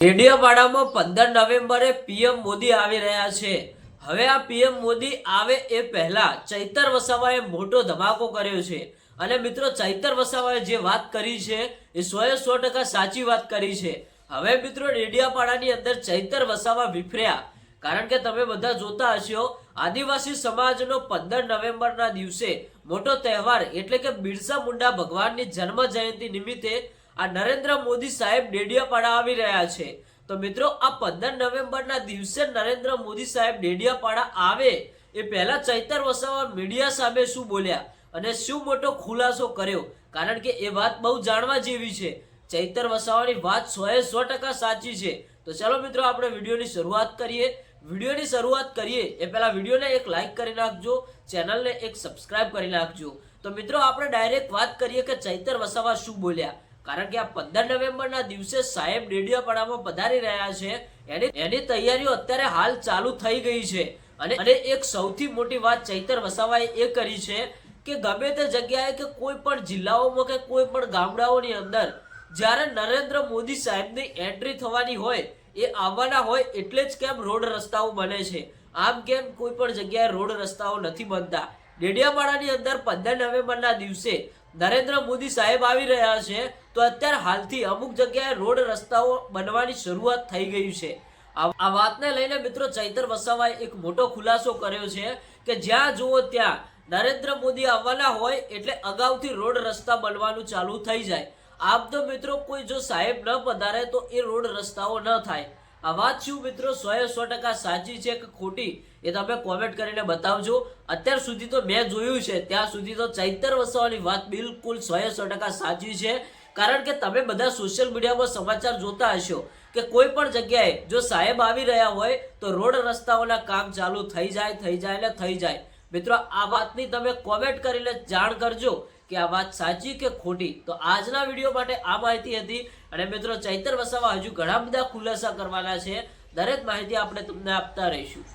ડેડિયાપાડામાં 15 નવેમ્બરે પીએમ મોદી આવી રહ્યા છે। હવે આ પીએમ મોદી આવે એ પહેલા ચૈતર વસાવાએ મોટો ધમાકો કર્યો છે અને મિત્રો ચૈતર વસાવાએ જે વાત કરી છે એ 100% સાચી વાત કરી છે। હવે મિત્રો ડેડિયાપાડાની અંદર ચૈતર વસાવા વિફર્યા, કારણ કે તમે બધા જોતા હશો આદિવાસી સમાજનો 15 નવેમ્બરના દિવસે મોટો તહેવાર એટલે કે બિરસા મુંડા ભગવાનની જન્મ જયંતિ નિમિત્તે આ નરેન્દ્ર મોદી સાહેબ ડેડિયાપાડા આવી રહ્યા છે। તો મિત્રો આ 15 નવેમ્બરના દિવસે નરેન્દ્ર મોદી સાહેબ ડેડિયાપાડા આવે એ પહેલા ચૈતર વસાવા મીડિયા સામે શું બોલ્યા અને શું મોટો ખુલાસો કર્યો, કારણ કે એ વાત બહુ જાણવા જેવી છે। ચૈતર વસાવાની વાત 100% સાચી છે। તો ચાલો મિત્રો આપણે વિડીયોની શરૂઆત કરીએ। વિડીયોની શરૂઆત કરીએ એ પહેલા વિડીયોને એક લાઈક કરી નાખજો, ચેનલને એક સબસ્ક્રાઇબ કરી નાખજો। તો મિત્રો આપણે ડાયરેક્ટ વાત કરીએ કે ચૈતર વસાવા શું બોલ્યા, કારણ કે આ 15 નવેમ્બરના દિવસે સાહેબ ડેડિયાપાડામાં પધારી રહ્યા છે। એની તૈયારીઓ અત્યારે હાલ ચાલુ થઈ ગઈ છે અને એક સૌથી મોટી વાત ચૈતર વસાવાએ એ કરી છે કે ગમે તે જગ્યાએ કે કોઈ પણ જિલ્લાઓમાં કે કોઈ પણ ગામડાઓની અંદર જ્યારે નરેન્દ્ર મોદી સાહેબની એન્ટ્રી થવાની હોય, એ આવવાના હોય એટલે જ કેમ રોડ રસ્તાઓ બને છે, આમ કેમ કોઈ પણ જગ્યાએ રોડ રસ્તાઓ નથી બનતા। ડેડિયાપાડાની અંદર 15 નવેમ્બરના દિવસે નરેન્દ્ર મોદી સાહેબ આવી રહ્યા છે તો અત્યારે હાલથી અમુક જગ્યાએ રોડ રસ્તાઓ બનવાની શરૂઆત થઈ ગઈ છે। આ વાતને લઈને મિત્રો ચૈતર વસાવાએ એક મોટો ખુલાસો કર્યો છે કે જ્યાં જુઓ ત્યાં નરેન્દ્ર મોદી આવવાના હોય એટલે અગાઉથી રોડ રસ્તા બનવાનું ચાલુ થઈ જાય। આમ તો મિત્રો કોઈ જો સાહેબ ન પધારે તો એ રોડ રસ્તાઓ ન થાય। આ વાત શું મિત્રો 100% સાચી છે કે ખોટી એ તમે કોમેન્ટ કરીને બતાવજો। અત્યાર સુધી તો મેં જોયું છે ત્યાં સુધી તો ચૈતર વસાવાની વાત બિલકુલ 100% સાચી છે, કારણ કે તમે બધા સોશિયલ મીડિયામાં સમાચાર જોતા હશો કે કોઈ પણ જગ્યાએ જો સાહેબ આવી રહ્યા હોય તો રોડ રસ્તાઓના કામ ચાલુ થઈ જાય। મિત્રો આ વાતની તમે કોમેન્ટ કરીને જાણ કરજો કે આ વાત સાચી કે ખોટી। તો આજના વિડીયો માટે આ માહિતી હતી અને મિત્રો ચૈતર વસાવા હજુ ઘણા બધા ખુલાસા કરવાના છે, દરેક માહિતી આપણે તમને આપતા રહીશું।